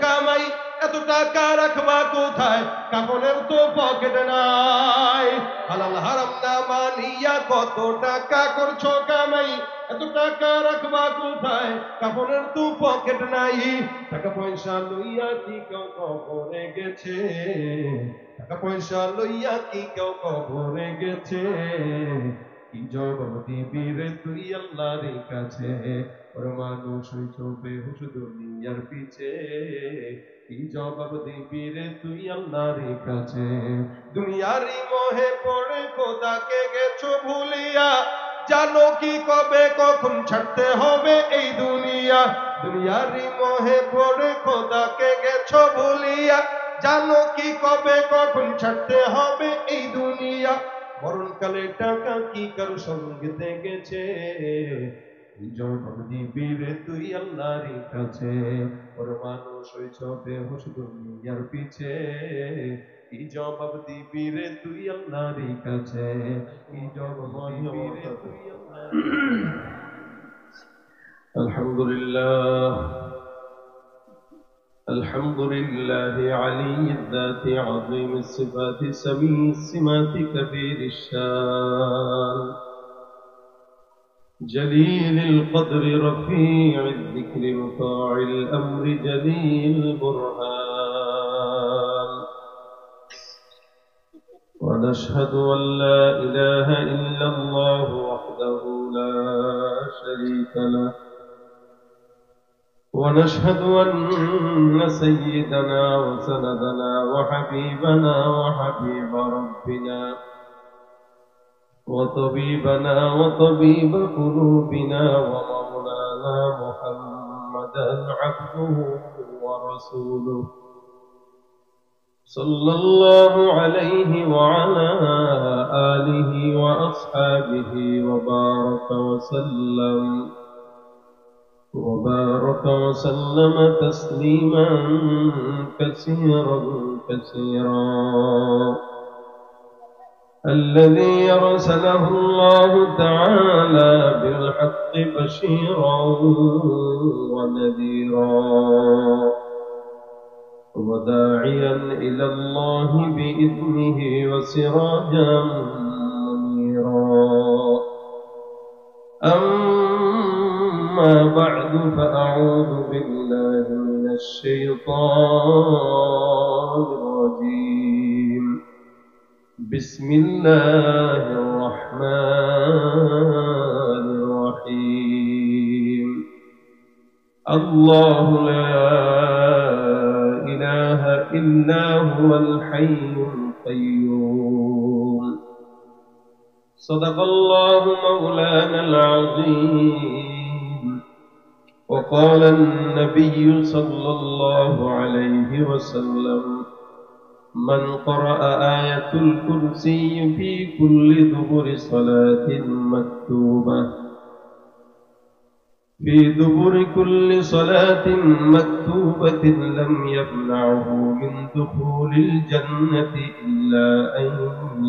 কামাই এত টাকা রাখবা কোথায়, কাপড়ের তো পকেট নাই। হালাল হারাম না মানিয়া কত টাকা করছো কামাই, এত টাকা রাখবা কোথায়, কাপড়ের তো পকেট নাই। টাকা পয়সা লইয়া কি কেউ কবরে গেছে, টাকা পয়সা লইয়া কি কেউ কবরে গেছে, কি জবাব দিবি রে তুই আল্লাহর কাছে, ওর মানুষ হইছো বেহুশ দুনিয়ার পিছে, কি জবাব দিবি রে তুই আল্লাহর কাছে। দুনিয়ারই মোহে পড়ে খোদাকে গেছো ভুলিয়া, জানো কি কবে কখন ছাড়তে হবে এই দুনিয়া। দুনিয়ারই মোহে পড়ে খোদাকে গেছো ভুলিয়া, জানো কি কবে কখন ছাড়তে হবে এই দুনিয়া। মরণকালে টাকা কি কারো সঙ্গে গেছে, জবাব দিবি রে তুই আল্লাহর কাছে, ওর মানুষ হইছ বেহুশ দুনিয়ার পিছে, কি জবাব দিবি রে তুই আল্লাহর কাছে, কি জবাব দিবি রে তুই আল্লাহর কাছে। আলহামদুলিল্লাহ الحمد لله علي الذات عظيم الصفات سميع السمات كبير الشان جليل القدر رفيع الذكر مطاع الأمر جليل البرهان. ونشهد أن لا إله إلا الله وحده لا شريك له، ونشهد أن سيدنا وسندنا وحبيبنا وحبيب ربنا وطبيبنا وطبيب قلوبنا ومولانا محمدا عبده ورسوله صلى الله عليه وعلى آله وأصحابه وبارك وسلم تسليما كثيرا كثيرا. الذي أرسله الله تعالى بالحق بشيرا ونذيرا، وداعيا إلى الله بإذنه وسراجا منيرا. أما بعد فأعوذ بالله من الشيطان الرجيم. بسم الله الرحمن الرحيم. الله لا إله إلا هو الحي القيوم. صدق الله مولانا العظيم. وقال النبي صلى الله عليه وسلم: من قرأ آية الكرسي في كل دبر صلاة مكتوبة كل صلاة مكتوبة لم يمنعه من دخول الجنة إلا أن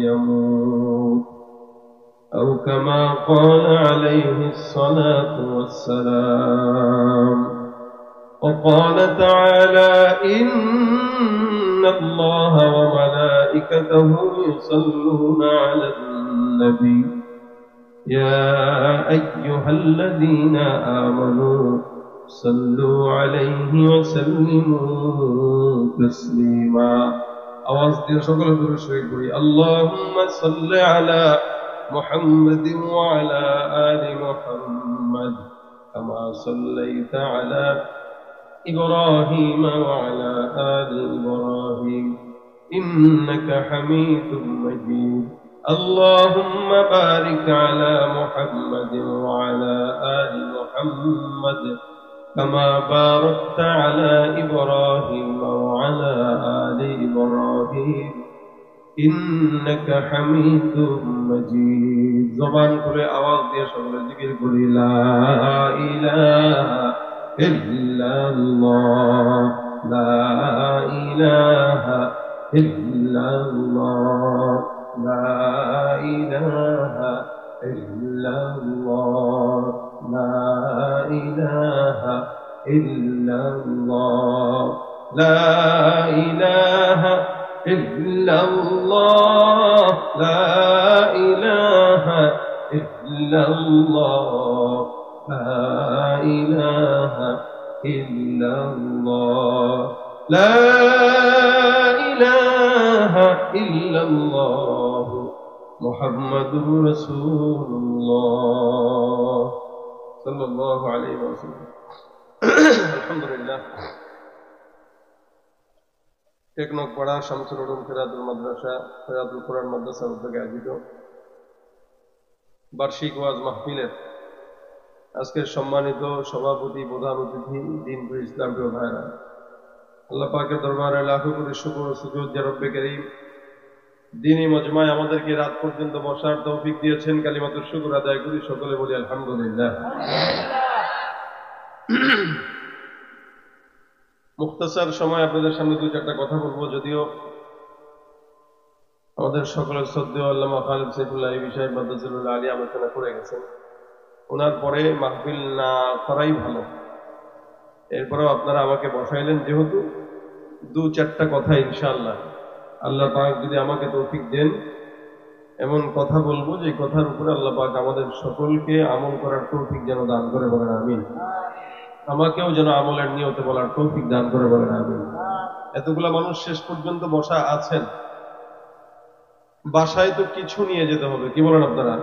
يموت، أو كما قال عليه الصلاة والسلام. وقال تعالى: إن الله وملائكته يصلون على النبي يا أيها الذين آمنوا صلوا عليه وسلموا تسليما. আওয়াজ দিয়ে সকলে দরুদ শরীফ পড়ি। আল্লাহুম্মা সাল্লি আলা মুহাম্মাদিন ওয়া আলা আলি মুহাম্মাদ কামা সাল্লাইতা আলা إبراهيم وعلى آل إبراهيم إنك حميد مجيد. اللهم بارك على محمد وعلى آل محمد كما باركت على إبراهيم وعلى آل إبراهيم إنك حميد مجيد. زبان كله آواز دیا شغل ذکر کری لا إله إلا الله لا إله إلا الله لا إله إلا الله لا إله إلا الله লা ইলাহা ইল্লাল্লাহ, লা ইলাহা ইল্লাল্লাহ, লা ইলাহা ইল্লাল্লাহ, লা ইলাহা ইল্লাল্লাহ মুহাম্মাদুর রাসূলুল্লাহ সাল্লাল্লাহু আলাইহি ওয়াসাল্লাম। আলহামদুলিল্লাহ, টেকনকপাড়া শামসুল উলুম ফিরাতুল মাদ্রাসা ফিরাতুল কোরআন মাদ্রাসার উদ্যোগে আয়োজিত বার্ষিক ওয়াজ মাহফিলের আজকের সম্মানিত সভাপতি, প্রধান অতিথি, দিনপুর ইসলাম প্রিয় ভাইরা, আল্লাহ পাকের দরবারে লাখো কোটি শুকর ও সুজুদ যে রব্বে কারীম দ্বীনি মজমায় আমাদেরকে রাত পর্যন্ত বসার তৌফিক দিয়েছেন। কালিমাতুর শুকর আদায় করি, সকলে বলি আলহামদুলিল্লাহ। মুখতাসার সময় আপনাদের সামনে দু চারটা কথা বলবো, যদিও আমাদের সকলের শ্রদ্ধেয় আল্লামা খালিদ সাইফুল্লাহ এই বিষয়ে মাদ্রাসাতুল আলী আলোচনা করে গেছেন। ওনার পরে মাহফিল না করাই ভালো। এরপরেও আপনারা আমাকে বসাইলেন, যেহেতু দু চারটা কথা ইনশাআল্লাহ আল্লাহ পাক যদি আমাকে তৌফিক দেন এমন কথা বলবো যে কথার উপরে আল্লাহ পাক আমাদের সকলকে আমল করার তৌফিক যেন দান করে, বলেন আমিন। আমাকেও যেন আমলের নিয়তে বলার তৌফিক দান করে, বলেন আমিন। এতগুলা মানুষ শেষ পর্যন্ত বসা আছেন, বাসায় তো কিছু নিয়ে যেতে হবে, কি বলেন আপনারা?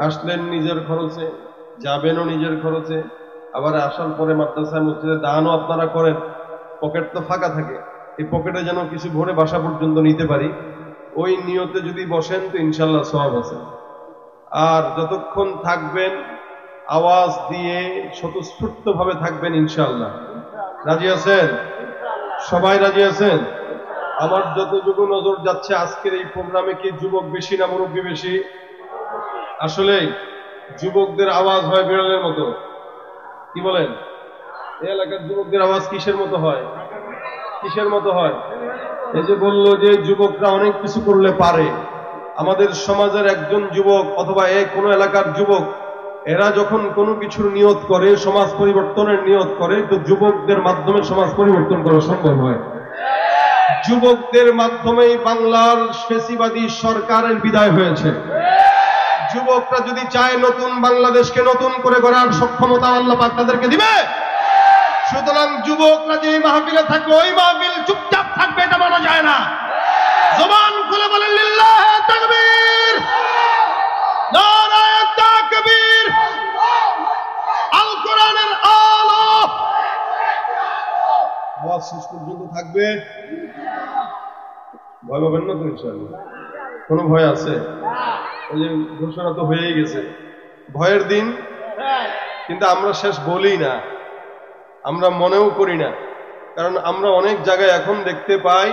আসলেন নিজের খরচে, যাবেনও নিজের খরচে, আবার আসার পরে মাদ্রাসায় মসজিদে দানও আপনারা করেন। পকেট তো ফাঁকা থাকে, এই পকেটে যেন কিছু ভরে বাসা পর্যন্ত নিতে পারি, ওই নিয়তে যদি বসেন তো ইনশাল্লাহ সওয়াব আছে। আর যতক্ষণ থাকবেন আওয়াজ দিয়ে স্বতঃস্ফূর্ত ভাবে থাকবেন ইনশাআল্লাহ। রাজি আছেন? সবাই রাজি আছেন? আমার যতটুকু নজর যাচ্ছে আজকের এই প্রোগ্রামে কি যুবক বেশি না মুরব্বী বেশি? আসলে যুবকদের আওয়াজ হয় বিড়ালের মতো, কি বলেন? এই এলাকার যুবকদের আওয়াজ কিসের মতো হয়? কিসের মতো হয়? এই যে বললো যে যুবকরা অনেক কিছু করলে পারে। আমাদের সমাজের একজন যুবক অথবা কোনো এলাকার যুবক, এরা যখন কোনো কিছুর নিয়ত করে, সমাজ পরিবর্তনের নিয়ত করে, তো যুবকদের মাধ্যমে সমাজ পরিবর্তন করা সম্ভব হয়। যুবকদের মাধ্যমেই বাংলার ফ্যাসিবাদী সরকারের বিদায় হয়েছে। যুবকরা যদি চায় নতুন বাংলাদেশকে নতুন করে গড়ার সক্ষমতা আল্লাহ পাক তাদেরকে দিবে। সুতরাং যুবকরা যে মাহফিলে থাকবে ওই মাহফিল চুপচাপ থাকবে, এটা মানা যায় না। জবান খুলে বলেন লিল্লাহে তাকবীর, নারায়ে তাকবীর, আল কোরআনের আলো। আওয়াজ শেষ পর্যন্ত থাকবে, ভয় পাবেন না তো ইনশাআল্লাহ? কোনো ভয় আছে? ওই যে ঘোষণা তো হয়েই গেছে, ভয়ের দিন, কিন্তু আমরা শেষ বলি না, আমরা মনেও করি না। কারণ আমরা অনেক জায়গায় এখন দেখতে পাই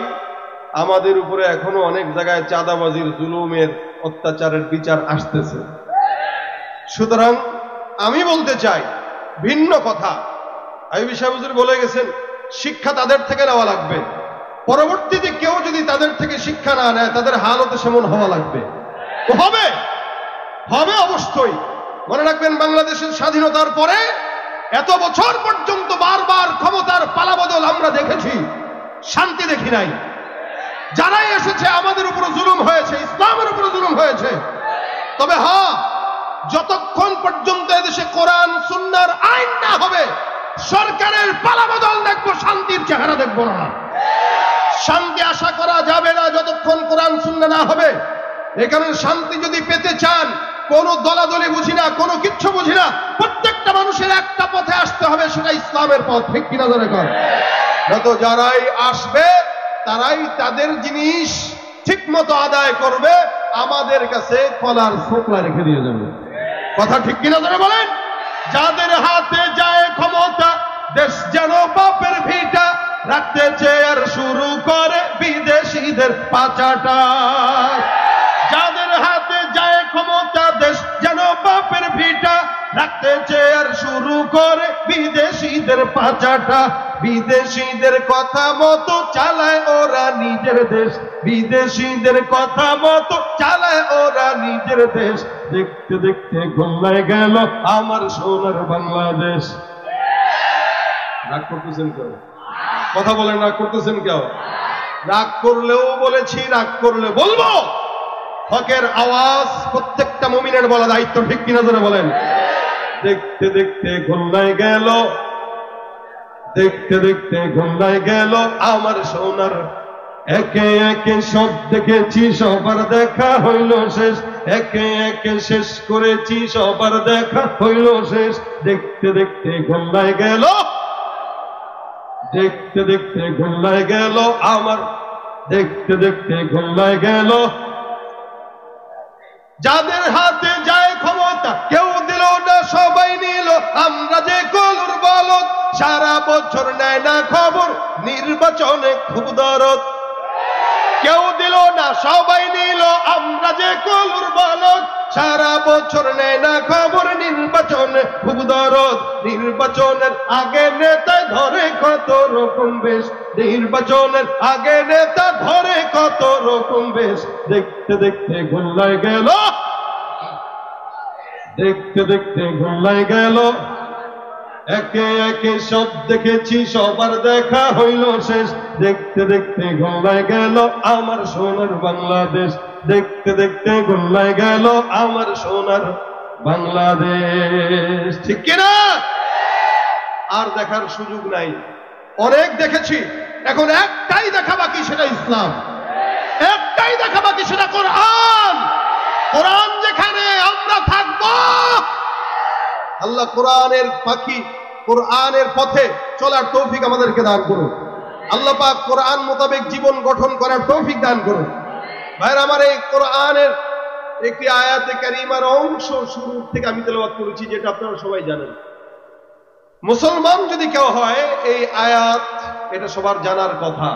আমাদের উপরে এখনো অনেক জায়গায় চাঁদাবাজির, জুলুমের, অত্যাচারের বিচার আসতেছে। সুতরাং আমি বলতে চাই ভিন্ন কথা। আইয়ুবী সাহেব হুজুর বলে গেছেন শিক্ষা তাদের থেকে নেওয়া লাগবে, পরবর্তীতে কেউ যদি তাদের থেকে শিক্ষা না নেয় তাদের হালতে সেমন হওয়া লাগবে। হবে হবে অবশ্যই। মনে রাখবেন, বাংলাদেশের স্বাধীনতার পরে এত বছর পর্যন্ত বারবার ক্ষমতার পালাবদল আমরা দেখেছি, শান্তি দেখি নাই। যারাই এসেছে আমাদের উপরে জুলুম হয়েছে, ইসলামের উপরে জুলুম হয়েছে। তবে হ্যাঁ, যতক্ষণ পর্যন্ত এদেশে কোরআন সুন্নাহর আইন না হবে, সরকারের পালাবদল দেখবো, শান্তির চেহারা দেখবো না। শান্তি আশা করা যাবে না যতক্ষণ কোরআন সুন্নাহ না হবে। এখানে শান্তি যদি পেতে চান, কোন দলাদলি বুঝি না, কোনো কিচ্ছু বুঝি না, প্রত্যেকটা মানুষের একটা পথে আসতে হবে, সেটা ইসলামের পথ। ঠিক কিনা ধরে কর? যত যারাই আসবে তারাই তাদের জিনিস ঠিক মতো আদায় করবে, আমাদের কাছে কলার ছোকলা রেখে দিয়ে যাবে। কথা ঠিক কিনা ধরে বলেন? যাদের হাতে যায় ক্ষমতা, দেশ যেন বাপের ভিটা, রাখতে চেয়ার শুরু করে বিদেশিদের পাচাটা। যাদের হাতে যায় ক্ষমতা, দেশ যেন বাপের ভিটা, রাখতে চেয়ার শুরু করে বিদেশিদের পাচাটা। বিদেশিদের কথা মতো চালায় ওরা নিজের দেশ, বিদেশিদের কথা মতো চালায় ওরা নিজের দেশ। দেখতে দেখতে গোল্লায় গেল আমার সোনার বাংলাদেশ। রাগ করতেছেন কেউ? কথা বলেন, রাগ করতেছেন কেউ? রাগ করলেও বলেছি, রাগ করলে বলবো। হকের আওয়াজ প্রত্যেকটা মুমিনের বলা দায়িত্ব, ঠিক কিনা জোরে বলেন? দেখতে দেখতে গোল্লায় গেল, দেখতে দেখতে গোল্লায় গেল আমার সোনার, একে একে সব দেখেছি সবার দেখা হইল শেষ, একে একে শেষ করেছি সবার দেখা হইল শেষ। দেখতে দেখতে গোল্লায় গেল, দেখতে দেখতে গোল্লায় গেল আমার, দেখতে দেখতে গোল্লায় গেল। যাদের হাতে যায় ক্ষমতা কেউ দিল না, সবাই নিল। আমরা যে কলুর বলদ, সারা বছর নেয় না খবর, নির্বাচনে খুব দরদ। কেউ দিল না, সবাই নিল। আমরা যে কলুর বলদ, সারা বছর নেয় না খবর, নির্বাচনে খুব দরদ। নির্বাচনের আগে নেতা ধরে কত রকম বেশ, নির্বাচনের আগে নেতা ধরে কত রকম বেশ। দেখতে দেখতে গোল্লায় গেল, দেখতে দেখতে গোল্লায় গেল। একে একে সব দেখেছি সবার দেখা হইল শেষ, দেখতে দেখতে গোল্লায় গেল আমার সোনার বাংলাদেশ। দেখতে দেখতে গোল্লায় গেল আমার সোনার বাংলাদেশ। ঠিক কিনা? আর দেখার সুযোগ নাই, অনেক দেখেছি। এখন একটাই দেখা বাকি, সেটা ইসলাম। একটাই দেখা বাকি, সেটা কোরআন। কোরআন যেখানে আমরা থাকবো, আল্লাহ কোরআনের পাখি, কোরআনের পথে চলার তৌফিক আমাদেরকে দান করুন। আল্লাহ পাক কোরআন মোতাবেক জীবন গঠন করার তৌফিক দান করুন। ভাইরা আমার, এই কোরআনের একটি আয়াতে কারিমার অংশ শুরু থেকে আমি তেলাওয়াত করেছি, যেটা আপনারা সবাই জানেন। মুসলমান যদি কেউ হয়, এই আয়াত এটা সবার জানার কথা।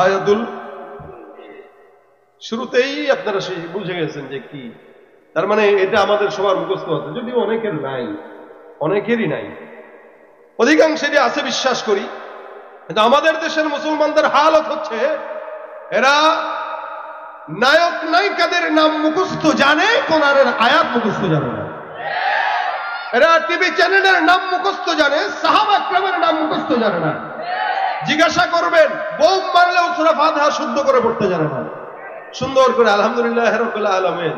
আয়াতুল শুরুতেই আপনারা সেই বুঝে গেছেন যে কি, তার মানে এটা আমাদের সবার মুখস্থ আছে, যদিও অনেকের নাই, অনেকেরই নাই, অধিকাংশেরই আছে বিশ্বাস করি। কিন্তু আমাদের দেশের মুসলমানদের হালত হচ্ছে, এরা নায়ক নায়িকাদের নাম মুখস্থ জানে, কোরআনের আয়াত মুখস্থ জানে না। এরা টিভি চ্যানেলের নাম মুখস্থ জানে, সাহাবা একরামের নাম মুখস্থ জানে না। জিজ্ঞাসা করবেন, বোম মারলেও সূরা ফাতিহা শুদ্ধ করে পড়তে জানে না, সুন্দর করে আলহামদুলিল্লাহ রাব্বিল আলামিন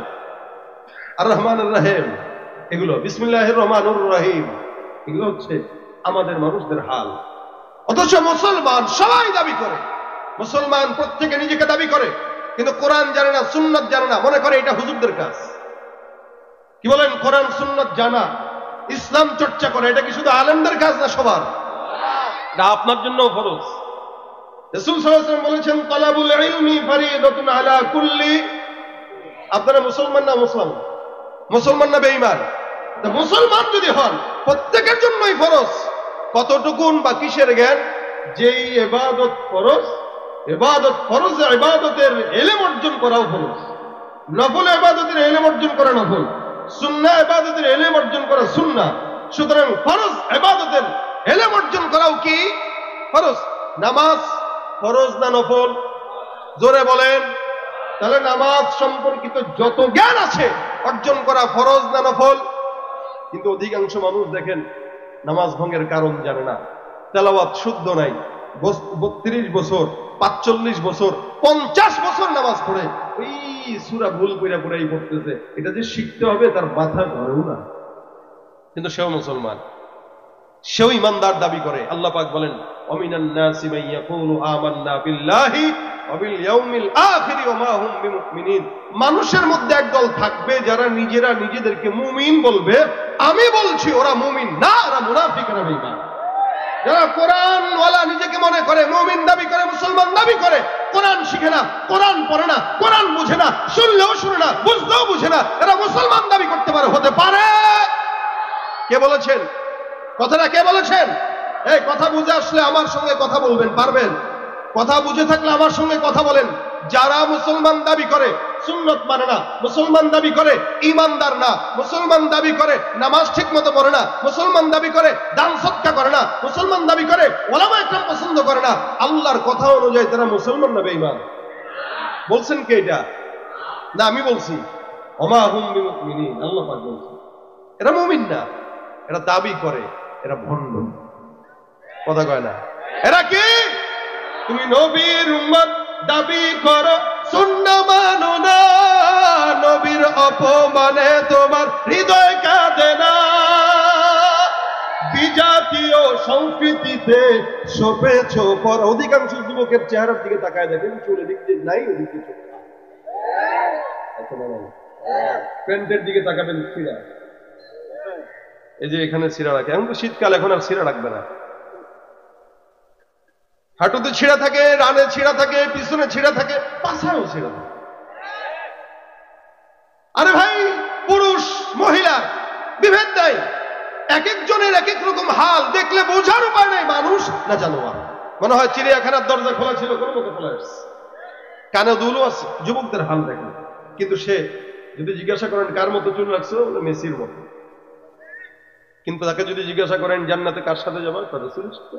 আর রহমানুর রহিম, এগুলো বিসমিল্লাহির রহমানুর রহিম, এগুলো হচ্ছে আমাদের মানুষদের হাল। অথচ মুসলমান সবাই দাবি করে, মুসলমান প্রত্যেকে নিজেকে দাবি করে, কিন্তু কোরআন জানে না, সুন্নাত জানে না, মনে করে এটা হুজুরদের কাজ। কি বলেন? কোরআন সুন্নাত জানা, ইসলাম চর্চা করে, এটা কি শুধু আলেমদের কাজ না সবার? এটা আপনার জন্য ফরজ। রাসূল সাল্লাল্লাহু আলাইহি ওয়াসাল্লাম বলেছেন, তালাবুল ইলমি ফরিদাতুন আলা কুল্লি। আপনারা মুসলমান না মুসলমান? মুসলমান না বেঈমান? মুসলমান যদি হন, প্রত্যেকের জন্যই ফরজ। কতটুকুন বা কিসের জ্ঞান? যেই ইবাদত ফরজ, ইবাদত ফরজ, ইবাদতের ইলম অর্জন করাও ফরজ। নফল ইবাদতের ইলম অর্জন করা নফল, সুন্নাহ ইবাদতের ইলম অর্জন করা সুন্নাহ। সুতরাং ফরজ ইবাদতের ইলম অর্জন করাও কি ফরজ? নামাজ ফরজ না নফল? জোরে বলেন। তাহলে নামাজ সম্পর্কিত যত জ্ঞান আছে অর্জন করা ফরজ না নফল? কিন্তু অধিকাংশ মানুষ দেখেন নামাজ ভঙ্গের কারণ জানে না, তেলাওয়াত শুদ্ধ নাই, 32 বছর, 45 বছর, 50 বছর নামাজ পড়ে ওই সূরা ভুল কইরা কইরাই পড়তেছে। এটা যে শিখতে হবে তার মাথা ধরেও না, কিন্তু সেও মুসলমান, সেও ইমানদার দাবি করে। আল্লাহ পাক বলেন, ওয়ামিনান নাসি মান ইয়াকুলু আমান্না বিল্লাহি ওয়া বিল ইয়াউমিল আখির ওয়া মা হুম বিমুমিনিন। মানুষের মধ্যে একদল থাকবে যারা নিজেরা নিজেদেরকে মুমিন বলবে, আমি বলছি ওরা মুমিন না, ওরা মুনাফিক, ওরা বেঈমান। যারা কোরআন ওয়ালা নিজেকে মনে করে, মুমিন দাবি করে, মুসলমান দাবি করে, কোরআন শিখে না, কোরআন পড়ে না, কোরআন বুঝে না, শুনলেও শুনে না, বুঝলেও বুঝে না, এরা মুসলমান দাবি করতে পারে, হতে পারে? কে বলেছেন কথাটা? কে বলেছেন? এই কথা বুঝে আসলে আমার সঙ্গে কথা বলবেন, পারবেন? কথা বুঝে থাকলে আমার সঙ্গে কথা বলেন। যারা মুসলমান দাবি করে সুন্নত মানে না, মুসলমান দাবি করে ইমানদার না, মুসলমান দাবি করে নামাজ ঠিক মতো পড়ে না, মুসলমান দাবি করে দান সদকা করে না, মুসলমান দাবি করে ওলামা একরাম পছন্দ করে না, আল্লাহর কথা অনুযায়ী তারা মুসলমান না বেঈমান? বলছেন কে এটা? না আমি বলছি। ওমা হুম বিমুমিনিন, আল্লাহ পাক বলছেন এরা মুমিন না, এরা দাবি করে, এরা ভণ্ড। কথা কয় না? এরা কি? তুমি নবীর উম্মত দাবি করো, সুন্নাহ মানো না, নবীর অপমানে তোমার হৃদয় কাঁদে না। বিজাতীয় সংস্কৃতিতে সপেছ পর। অধিকাংশ যুবকের চেহারার দিকে তাকায় দেখেন, চুলের দিক দিয়ে নাই, ওদিকে চোখ, প্যান্টের দিকে তাকাবেন, ছিঁড়া, এই যে এখানে ছিঁড়া রাখে। এখন তো শীতকাল, এখন আর ছিঁড়া রাখবে না। হাঁটুতে ছিঁড়া থাকে, রানে ছিঁড়া থাকে, পিছনে ছিঁড়া থাকে, পাছায়ও ছিঁড়া থাকে। আরে ভাই, পুরুষ মহিলা বিভেদ নাই, এক একজনের এক এক রকম হাল, দেখলে বোঝার উপায় নাই মানুষ না জানোয়ার। মনে হয় চিড়িয়াখানার দরজা খোলা ছিল, কোনো মতো খোলা আসছে, কানে দুলও আছে। যুবকদের হাল দেখেন, কিন্তু সে যদি জিজ্ঞাসা করেন কার মতো চুল রাখছো, বলে মেসির মতো। কিন্তু তাকে যদি জিজ্ঞাসা করেন জান্নাতে কার সাথে যাবা, রাসূলের সাথে,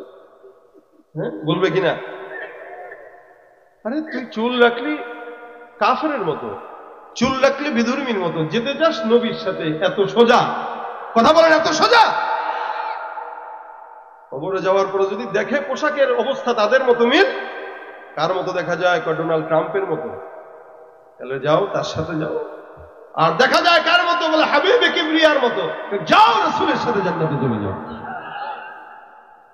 হ্যাঁ বলবে কিনা? আরে তুই চুল রাখলি কাফেরের মতো, চুল রাখলি বিধর্মীর মতো, যেতে চাস নবীর সাথে, এত সোজা কথা বলেন, এত সোজা। কবরে যাওয়ার পরে যদি দেখে পোশাকের অবস্থা তাদের মতো মিল, কার মতো দেখা যায়? ডোনাল্ড ট্রাম্পের মতো, তাহলে যাও তার সাথে যাও। আর দেখা যায় কার মতো? বলে হাবিবে কিবরিয়ার মতো, যাও রাসূলের সাথে জান্নাতে চলে যাও।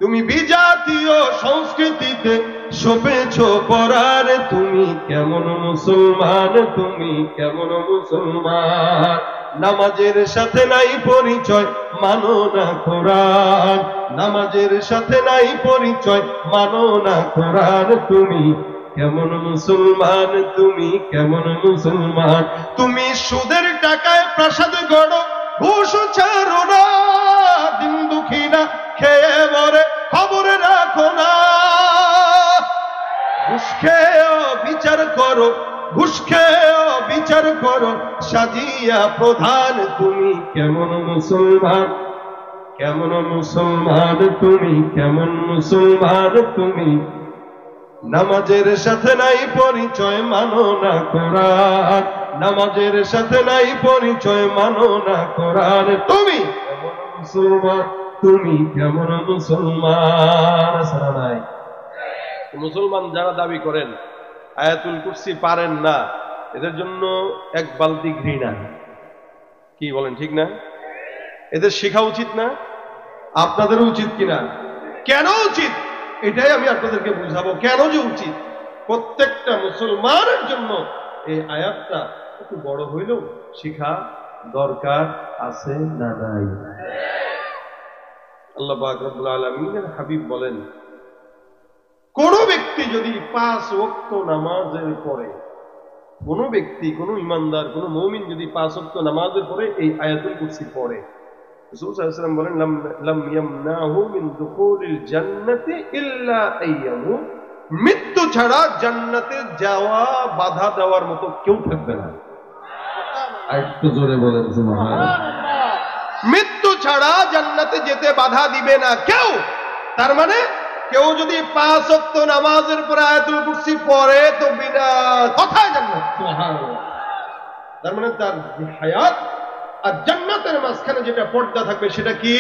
তুমি বিজাতীয় সংস্কৃতিতে সপেছ পরার, তুমি কেমন মুসলমান, তুমি কেমন মুসলমান? নামাজের সাথে নাই পরিচয়, মানো না কোরআন, নামাজের সাথে নাই পরিচয়, মানো না কোরআন। তুমি কেমন মুসলমান, তুমি কেমন মুসলমান? তুমি সুদের টাকায় প্রাসাদ গড়ো, ঘুষ ছাড়ো না, দিন দুঃখী না খেয়ে মরে খবরে রাখো না। ঘুষ খেয়েও বিচার করো, ঘুষ খেয়েও বিচার করো, সাজিয়া প্রধান। তুমি কেমন মুসলমান, কেমন মুসলমান, তুমি কেমন মুসলমান? তুমি নামাজের সাথে নাই পরিচয়, মানো না কোরআন, নামাজের সাথে নাই পরিচয়, মানো না কোরআন। তুমি কেমন মুসলমান, তুমি কেমন মুসলমান? সারা নাই। মুসলমান যারা দাবি করেন আয়াতুল কুরসি পারেন না, এদের জন্য এক বালতি ঘৃণা। কি বলেন, ঠিক না? এদের শেখা উচিত না? আপনাদেরও উচিত কিনা? কেন উচিত এটাই আমি আপনাদেরকে বুঝাবো, কেন যে উচিত। প্রত্যেকটা মুসলমানের জন্য এই আয়াতটা একটু বড় হইলেও শিখা দরকার আছে না নাই? আল্লাহ পাক রব্বুল আলামিনের হাবিব বলেন, কোন ব্যক্তি যদি 5 ওয়াক্ত নামাজের পরে, কোন ব্যক্তি, কোন ইমানদার, কোন মুমিন যদি 5 ওয়াক্ত নামাজের পরে এই আয়াতুল কুরসি পড়ে, রাসূল সাল্লাল্লাহু আলাইহি ওয়াসাল্লাম বলেন, লাম ইয়ামনাহু মিন দুখুলিল জান্নাতি ইল্লা আইয়ামু, মৃত্যু ছাড়া জান্নাতে যাওয়া বাধা দেওয়ার মতো কেউ থাকবে না। একটু জোরে বলেন সুবহানাল্লাহ। মৃত্যু ছাড়া জান্নাতে যেতে বাধা দিবে না কেউ। তার মানে কেউ যদি 5 ওয়াক্ত নামাজের পরে আয়াতুল কুরসি পড়ে তো বিনা কথায় জান্নাত। সুবহানাল্লাহ। তার মানে তার হায়াত আর জান্নাতের মাঝখানে যেটা পর্দা থাকবে সেটা কি?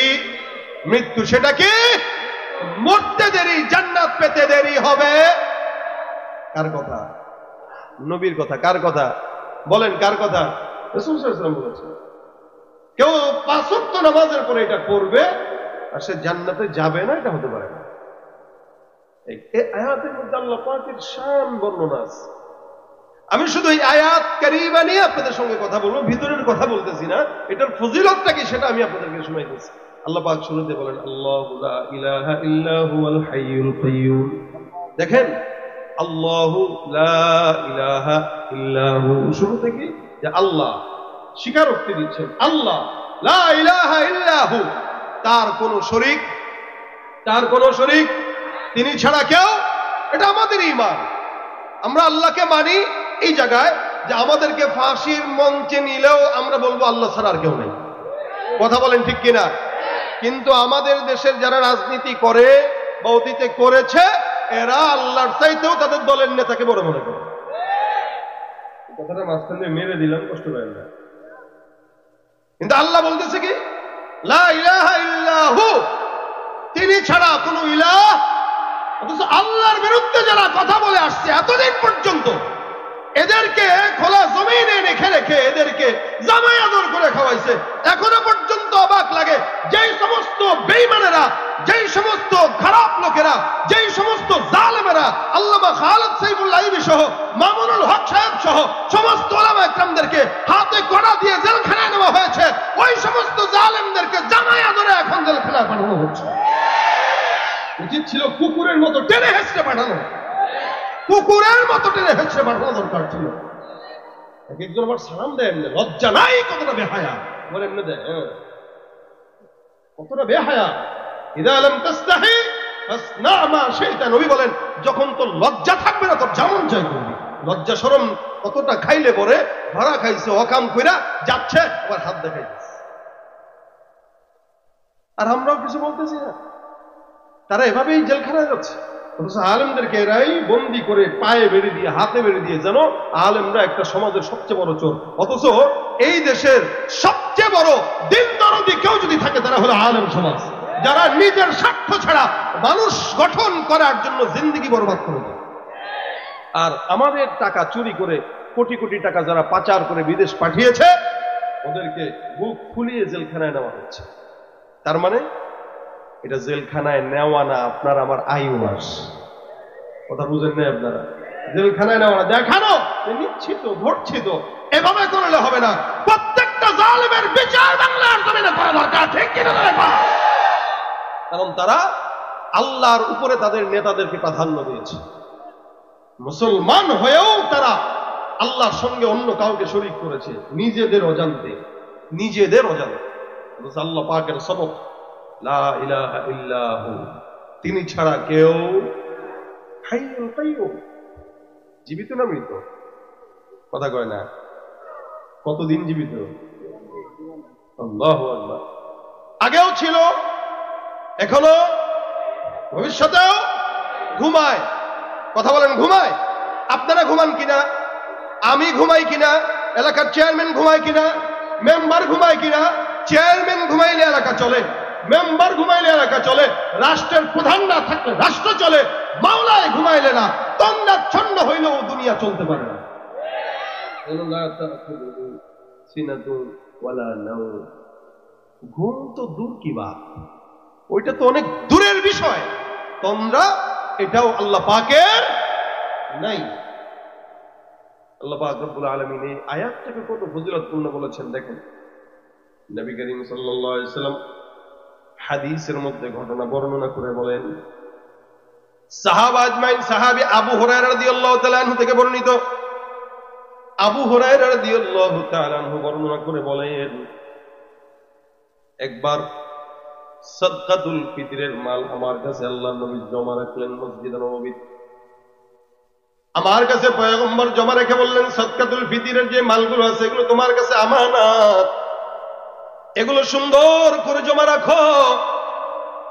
মৃত্যু। সেটা কি? মরতে দেরি, জান্নাত পেতে দেরি হবে। কার কথা? নবীর কথা। কার কথা বলেন? কার কথা? রাসূল সাল্লাল্লাহু আলাইহি ওয়াসাল্লাম বলেছেন, কেউ 5 ওয়াক্ত নামাজের পরে এটা করবে আর সে জান্নাতে যাবে না, এটা হতে পারে না। এই আয়াতের মধ্যে আল্লাহ পাকের শান বর্ণনা আছে। আমি শুধু এই আয়াত কারিমা নিয়ে আপনাদের সঙ্গে কথা বলবো, ভিতরের কথা বলতেছি না। এটার ফজিলতটা কি সেটা আমি আপনাদেরকে শোনাইতেছি। আল্লাহ পাক শুরুতে বলেন, আল্লাহু লা ইলাহা ইল্লা হুয়াল হাইয়ুল কাইয়্যুম। দেখেন, আল্লাহু লা ইলাহা ইল্লা হু, শুরু থেকে যে আল্লাহ স্বীকারোক্তি দিচ্ছেন, আল্লাহ লা ইলাহা ইল্লা হু, তার কোন শরীক, তার কোন শরীক তিনি ছাড়া কেউ। এটা আমাদের ঈমান। আমরা আল্লাহকে মানি এই জায়গায় যে আমাদেরকে ফাঁসির মঞ্চে নিলেও আমরা বলবো আল্লাহ ছাড়া আর কেউ নেই। কথা বলেন ঠিক কিনা? কিন্তু আমাদের দেশের যারা রাজনীতি করে বা অতীতে করেছে, এরা আল্লাহর চাইতেও তাদের দলের নেতাকে বড় মনে করে। কথাটা মাঝখানে মেরে দিলাম, কষ্ট পাবেন না। কিন্তু আল্লাহ বলতেছে কি, লা ইলাহা ইল্লা হু, তিনি ছাড়া কোনো ইলাহ অথচ আল্লাহর বিরুদ্ধে যারা কথা বলে আসছে এতদিন পর্যন্ত, এদেরকে খোলা জমিনে রেখে রেখে এদেরকে জামাই আদর করে খাওয়াইছে। এখনো পর্যন্ত অবাক লাগে, যেই সমস্ত বেঈমানেরা, যেই সমস্ত খারাপ লোকেরা, যেই সমস্ত জালেমেরা আল্লামা খালেদ সাইফুল্লাহ আইভী সহ, মামুনুল হক সাহেব সহ সমস্ত উলামা ইকরামদেরকে হাতে কড়া দিয়ে জেলখানায় নেওয়া হয়েছে, ওই সমস্ত জালেমদেরকে জামাই আদরে এখন জেলখানায় পাঠানো হচ্ছে। উচিত ছিল কুকুরের মতো টেনে হেঁচড়ে পাঠানো, কুকুরের মতো টেনে হেঁচড়ে পাঠানো দরকার ছিল। এক একজন আবার সালাম দেয়, এমনি লজ্জা নাই, কতটা বেহায়া বলে এমনি দেয়, কতটা বেহায়া। ইদা লাম তাস্তাহি ফাসনা মা শি'তা, নবী বলেন যখন তোর লজ্জা থাকবে না তোর যেমন চাই করবি। লজ্জা শরম কতটা খাইলে পরে ধরা খাইছে, অকাম কইরা যাচ্ছে, আবার হাত দেখাইছে, আর আমরাও কিছু বলতেছি না। তারা এভাবেই জেলখানায় যাচ্ছে। অথচ আলেমদেরকে এরাই বন্দি করে পায়ে বেড়ে দিয়ে, হাতে বেড়ে দিয়ে, যেন আলেমরা একটা সমাজের সবচেয়ে বড় চোর। অথচ এই দেশের সবচেয়ে বড় দিন দরদি কেউ যদি থাকে তারা হলো আলেম সমাজ, যারা নিজের স্বার্থ ছাড়া মানুষ গঠন করার জন্য জিন্দেগি বরবাদ করে দেয়। আর আমাদের টাকা চুরি করে কোটি কোটি টাকা যারা পাচার করে বিদেশ পাঠিয়েছে, ওদেরকে বুক ফুলিয়ে জেলখানায় নেওয়া হচ্ছে। তার মানে এটা জেলখানায় নেওয়া না, আপনার আমার আইওয়াস, কথা বুঝেন না আপনারা? জেলখানায় নেওয়া না, দেখানো নিশ্চিত ধর্ষিত, এভাবে করলে হবে না। প্রত্যেকটা জালেমের বিচার বাংলার জমিনে করা দরকার, ঠিক কিনা? কারণ তারা আল্লাহর উপরে তাদের নেতাদেরকে প্রাধান্য দিয়েছে। মুসলমান হয়েও তারা আল্লাহর সঙ্গে অন্য কাউকে শরীক করেছে, নিজেদের অজান্তে, নিজেদের অজান্তে। আল্লাহ পাকের সবক লা ইলাহা ইল্লাহু, তিনি ছাড়া কেউ হাইয়ুল কাইয়ুম, জীবিত না মৃত? কথা কয় না। কতদিন জীবিত? আল্লাহু আল্লাহ। আগেও ছিল, এখনো, ভবিষ্যতেও ঘুমায়। কথা বলেন, ঘুমায়? আপনারা ঘুমান কিনা? আমি ঘুমাই কিনা? এলাকার চেয়ারম্যান ঘুমায় কিনা? মেম্বার ঘুমায় কিনা? চেয়ারম্যান ঘুমাইলে এলাকা চলে, মেম্বার ঘুমাইলে এলাকা চলে, রাষ্ট্রের প্রধান না থাকলে রাষ্ট্র চলে, মাওলায় ঘুমাইলে না, তন্দ্রাচ্ছন্ন হইলেও দুনিয়া চলতে পারে না। ঘুম তো দূর কি বাত, ওইটা তো অনেক দূরের বিষয়। তন্দ্রা এটাও আল্লাহ পাকের নাই। আল্লাহ পাক রব্বুল আলামিন এই আয়াতটাকে কত ফজিলতপূর্ণ বলেছেন দেখেন। নবী করিম সাল্লাল্লাহু আলাইহি ওয়াসাল্লাম হাদিসের মধ্যে ঘটনা বর্ণনা করে বলেন, সাহাবা আজমাইন, সাহাবী আবু হুরায়রা রাদিয়াল্লাহু তাআলা আনহু থেকে বর্ণিত, আবু হুরায়রা রাদিয়াল্লাহু তাআলা আনহু বর্ণনা করে বলেন, একবার সাদকাতুল ফিতরের মাল আমার কাছে আল্লাহর নবী জমা রাখলেন মসজিদে নববীতে। আমার কাছে পয়গম্বর জমা রেখে বললেন, সাদকাতুল ফিতরের যে মালগুলো আছে এগুলো তোমার কাছে আমানত, এগুলো সুন্দর করে জমা রাখো।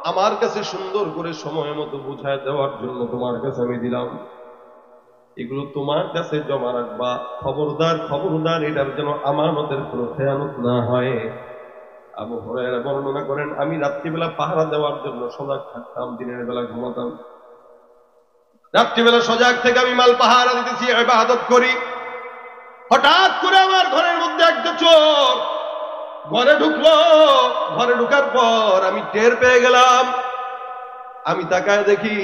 আমার কাছে সুন্দর করে সময় মতো বুঝায় দেওয়ার জন্য তোমার কাছে আমি দিলাম, এগুলো তোমার কাছে জমা রাখবা। খবরদার, খবরদার, এটার যেন আমানতের কোনো খেয়ানত না হয়। আবু হুরায়রা বর্ণনা করেন, আমি রাত্রিবেলা পাহারা দেওয়ার জন্য সজাগ থাকতাম, দিনের বেলা ঘুমাতাম। রাত্রিবেলা সজাগ থেকে আমি মাল পাহারা দিতেছি, ইবাদত করি। হঠাৎ করে আমার ঘরের মধ্যে একটা চোর ঘরে ঢুকলো। ঘরে ঢুকার পর আমি টের পেয়ে গেলাম। আমি তাকায় দেখি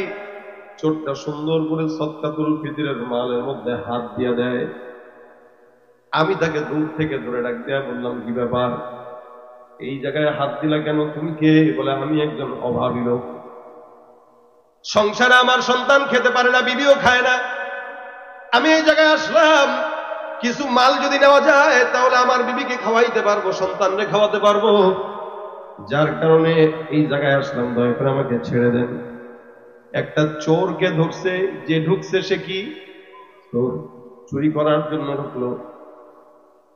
চোরটা সুন্দর করে সাদকাতুল ফিতরের মালের মধ্যে হাত দিয়ে দেয়। আমি তাকে দূর থেকে ধরে ডাক দেয়া বললাম, কি ব্যাপার, এই জায়গায় হাত দিলা কেন? তুমি কে? বলে, আমি একজন অভাবী লোক, সংসারে আমার সন্তান খেতে পারে না, বিবিও খায় না, আমি এই জায়গায় আসলাম, কিছু মাল যদি নেওয়া যায় তাহলে আমার বিবিকে খাওয়াইতে পারবো, সন্তানরে খাওয়াতে পারবো, যার কারণে এই জায়গায় আসলাম, দয়া করে আমাকে ছেড়ে দেন। একটা চোরকে ধরছে, যে ঢুকছে সে কি চোর, চুরি করার জন্য ঢুকলো।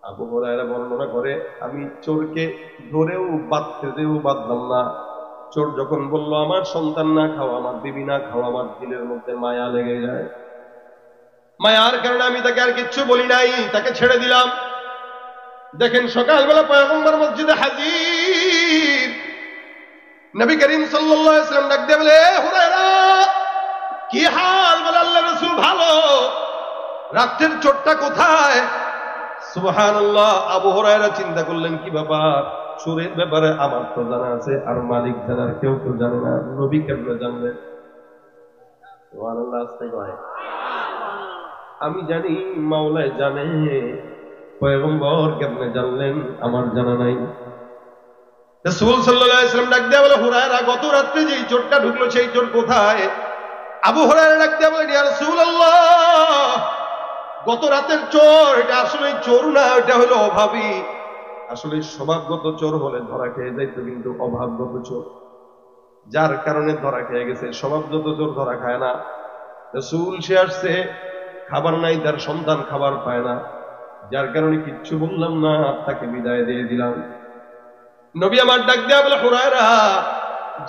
আবু হুরায়রা বর্ণনা করে, আমি চোরকে ধরেও বাঁধতেও বাঁধলাম না। চোর যখন বলল আমার সন্তান না খাও, আমার বিবি না খাও, আমার দিলের মধ্যে মায়া লেগে যায়। মায়ার কারণে আমি তাকে আর কিচ্ছু বলি নাই, তাকে ছেড়ে দিলাম। দেখেন সকালবেলা পয়গম্বর মসজিদে হাজির। নবী করিম সাল্লাল্লাহু আলাইহি ওয়াসাল্লাম ডাক দিয়ে বলে, হুরায়রা কি হাল? বলে আল্লাহ রাসূল ভালো। রাত্রের চোরটা কোথায়? সুবহানাল্লাহ। আবু হুরায়রা চিন্তা করলেন কি ব্যাপার, চোরের ব্যাপারে আমার তো জানা আছে, আর মালিক জানার কেউ তো জানে না, নবী কেমনে জানলেন? সুবহানাল্লাহ। আস্তে কয় আমি জানি, মাওলায় জানে, পয়গম্বর কেমনে জানলেন আমার জানা নাই। রাসূল সাল্লাল্লাহু আলাইহি ওয়াসাল্লাম ডাক দেয়া বলে, হুরায়রা গত রাত্রে যেই চোরটা ঢুকলো সেই চোর কোথায়? আবু হুরায়রা ডাক দেয়া বলে, ইয়া রাসূলুল্লাহ, গত রাতের চোর এটা আসলে চোর না, এটা হলো অভাবী। আসলে স্বভাবগত চোর হলে ধরা খেয়ে যাইতো, কিন্তু অভাবগত চোর যার কারণে ধরা খেয়ে গেছে। স্বভাবগত চোর ধরা খায় না। রাসূল সে আসছে, খাবার নাই, তার সন্তান খাবার পায় না, যার কারণে কিচ্ছু বললাম না, তাকে বিদায় দিয়ে দিলাম। নবী আমার ডাক দেয়া বলে, হুরায়রা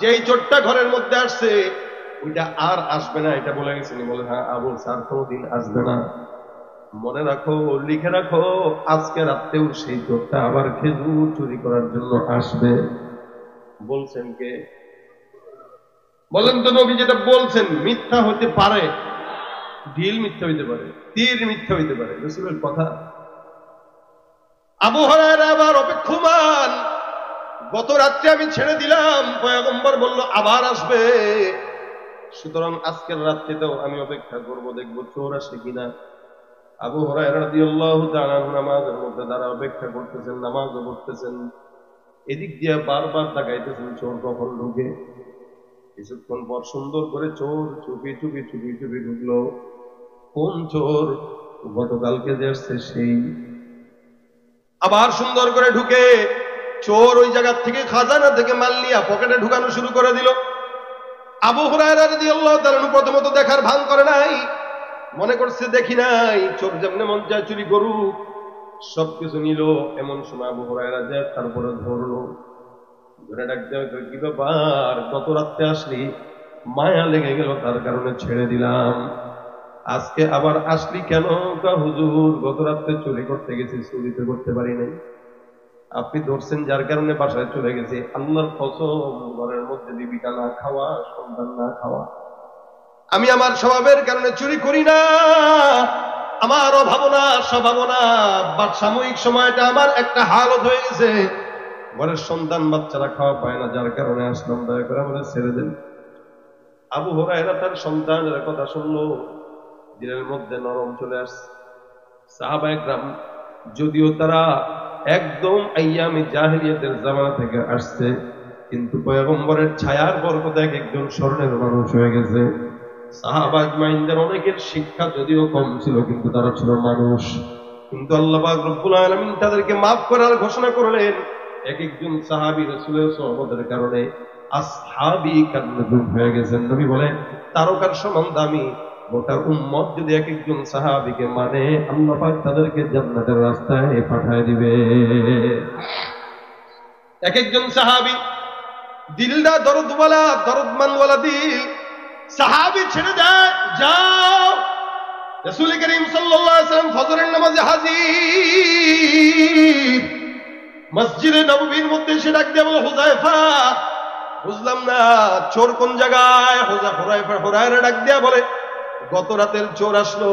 যেই চোরটা ঘরের মধ্যে আসছে ওইটা আর আসবে না, এটা বলে গেছেন? বলে হ্যাঁ। আবুল স্যার কোনদিন আসবে না। মনে রাখো, লিখে রাখো, আজকে রাতেও সেই চোরটা আবার খেজুর চুরি করার জন্য আসবে। বলছেন কে? বলেন তো। নবী যেটা বলছেন মিথ্যা হতে পারে? ঢিল মিথ্যা হইতে পারে, তীর মিথ্যা হইতে পারে, রাসূলের কথা। আবু হুরায়রা আবার অপেক্ষমান। গত রাত্রে আমি ছেড়ে দিলাম, পয়গম্বর বলল আবার আসবে, সুতরাং আজকের রাত্রিতেও আমি অপেক্ষা করব, দেখব চোর আসে কিনা। আবু হুরায়রা রাদিয়াল্লাহু তাআলা নামাজের মধ্যে দাঁড়া অপেক্ষা করতেছেন, নামাজও পড়তেছেন, এদিক দিয়ে বারবার তাকাইতেছেন চোর কখন ঢুকে। কিছুক্ষণ পর সুন্দর করে চোর চুপি চুপি চুপি চুপি ঢুকলো। কোন চোর? গতকালকে যে আসছে সেই। আবার সুন্দর করে ঢুকে চোর ওই জায়গা থেকে খাজানা থেকে মাল নিয়ে পকেটে ঢুকানো শুরু করে দিল। আবু হুরায়রা রাদিয়াল্লাহু তাআলা প্রথমত দেখার ভান করে নাই, মনে করছে দেখি নাই, চোর যেমনে মন চায় চুরি করুক, সবকিছু নিল। এমন সময় আবু হুরায়রা যে তারপরে ধরলো, ধরে ডাক দেওয়া, কি ব্যাপার, গত রাত্রে আসলি, মায়া লেগে গেল তার কারণে ছেড়ে দিলাম, আজকে আবার আসলি কেন? হুজুর গত রাত্রে চুরি করতে গেছি, চুরি তো করতে পারি নাই, আপনি ধরছেন যার কারণে বাসায় চলে গেছে। আল্লাহর কসম, ঘরের মধ্যে জীবিকা না খাওয়া, সন্তান না খাওয়া, আমি আমার স্বভাবের কারণে চুরি করি না, আমার অভাবনা স্বভাবনা বা সাময়িক সময়টা আমার একটা হালত হয়ে গেছে, ঘরের সন্তান বাচ্চারা খাওয়া পায় না, যার কারণে আসলাম, দয়া করে আমাদের ছেড়ে দেন। আবু হুরায়রা তার সন্তানের কথা শুনলো, দিনের মধ্যে নরম চলে আসছে। সাহাবায়ে কেরাম যদিও তারা একদম আইয়ামে জাহেলিয়াতের জামানা থেকে আসছে, কিন্তু পয়গম্বরের ছায়ার বরকতে একজন স্বর্ণের মানুষ হয়ে গেছে। সাহাবা আজমাইনদের অনেকের শিক্ষা যদিও কম ছিল, কিন্তু তারা ছিল মানুষ। কিন্তু আল্লাহ পাক রব্বুল আলামিন তাদেরকে মাফ করার ঘোষণা করলেন। এক একজন সাহাবী রাসূলের সোহবতের কারণে আসহাবী কান্নুজুম হয়ে গেছেন। নবী বলেন তারকার সমান দামি গোটা উম্মত যদি এক একজন সাহাবীকে মানে, আল্লাহ পাক তাদেরকে জান্নাতের রাস্তায় পাঠায় দিবে। এক একজন সাহাবী দিলদা দরদওয়ালা, দরদমানওয়ালা দিল, সাহাবী ছেড়ে দেয়, যাও। রাসূল করিম সাল্লাল্লাহু আলাইহি ওয়াসাল্লাম ফজরের নামাজে হাজির। মসজিদে নববীর মধ্যে এসে ডাক দিয়ে বলে, হুযায়ফা, বুঝলাম না চোর কোন জায়গায়? হুরায়রা ডাক দিয়া বলে, গত রাতের চোর আসলো।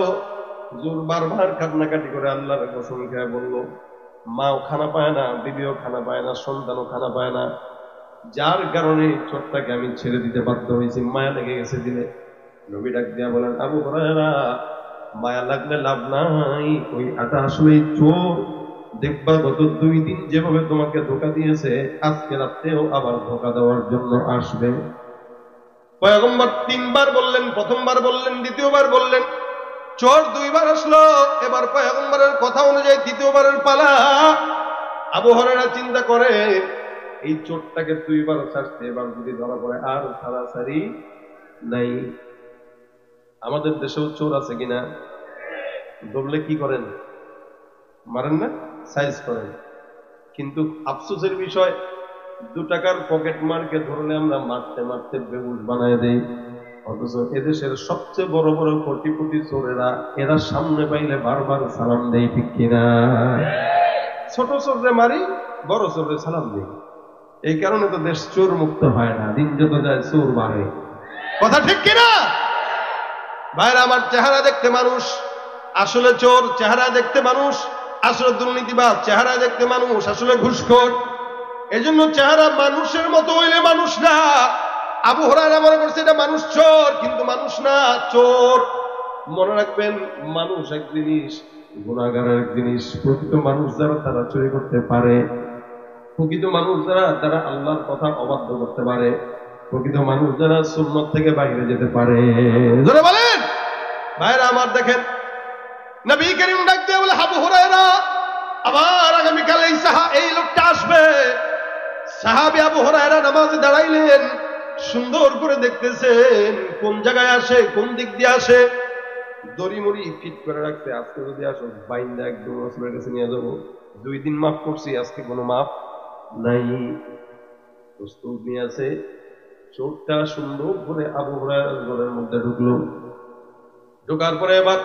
হুজুর বারবার কান্নাকাটি করে আল্লাহর কসম খেয়ে বলল, মাও খানা পায় না, বিবিও খানা পায় না, সন্তানও খানা পায় না, যার কারণে চোরটাকে আমি ছেড়ে দিতে বাধ্য হয়েছি, মায়া লেগে গেছে দিলে। নবী ডাক দিয়া বলেন, আবু হুরায়রা, মায়া লাগলে লাভ নাই, ওই আটা আসলে চোর। দেখবা গত 2 দিন যেভাবে তোমাকে ধোঁকা দিয়েছে, আজকে রাতেও আবার ধোঁকা দেওয়ার জন্য আসবে। পয়গম্বর 3 বার বললেন, প্রথমবার বললেন, দ্বিতীয়বার বললেন, চোর 2 বার আসলো। এবার পয়গম্বরের কথা অনুযায়ী 3য়বারের পালা। আবু হুরায়রা চিন্তা করে, এই চোরটাকে 2 বার ছাড়ছে, এবার যদি ধরা পড়ে আর ছাড়াছাড়ি নাই। আমাদের দেশেও চোর আছে কিনা? ধরলে কি করেন? মারেন না, সাইজ করেন। কিন্তু আফসোসের বিষয়, 2 টাকার পকেট মারকে ধরলে আমরা মারতে মারতে বেহুশ বানায় দেই। অথচ এদেশের সবচেয়ে বড় বড় কোটিপতি চোরেরা, এরা সামনে পাইলে বারবার সালাম দেয়, ঠিক কিনা? ছোট চোররে মারি, বড় চোররে সালাম দেই। এই কারণে তো দেশ চোর মুক্ত হয় না, দিন যত যায় চোর বাড়ে। কথা ঠিক কিনা? ভাইরা আমার, চেহারা দেখতে মানুষ, আসলে চোর। চেহারা দেখতে মানুষ, আসলে দুর্নীতিবাজ। চেহারা দেখতে মানুষ, আসলে ঘুষখোর। এজন্য চেহারা মানুষের মতো হইলে মানুষ না। আবু হুরায়রা মনে করছে এটা মানুষ চোর, কিন্তু মানুষ না, চোর। মনে রাখবেন, মানুষ এক জিনিস, গুনাহগার এক জিনিস। প্রকৃত মানুষ যারা তারা চুরি করতে পারে, প্রকৃত মানুষ যারা আল্লাহর কথা অবাধ্য করতে পারে, প্রকৃত মানুষ যারা সুন্নাত থেকে বাইরে যেতে পারে। জোরে বলেন ভাইরা আমার। দেখেন, নবী করিম ডাক দিয়ে বলে, আবু হুরায়রা, আবার আগামীকাল এই লোকটা আসবে। সাহাবী আবু হুরায়রা নামাজে দাঁড়াইলেন, সুন্দর করে দেখতেছেন কোন জায়গায় আসে, কোন দিক দিয়ে আসে। দড়ি মুড়ি ফিট করে রাখতে, আজকে যদি আসো বাইন্দা একদম রাসূলের কাছে নিয়ে যাবো। 2 দিন মাফ করছি, আজকে কোনো মাফ নাই। প্রস্তুত নিয়ে আছে। চোরটা সুন্দর করে আবু হুরায়রার ঘরের মধ্যে ঢুকলো। ঢোকার পরে এবার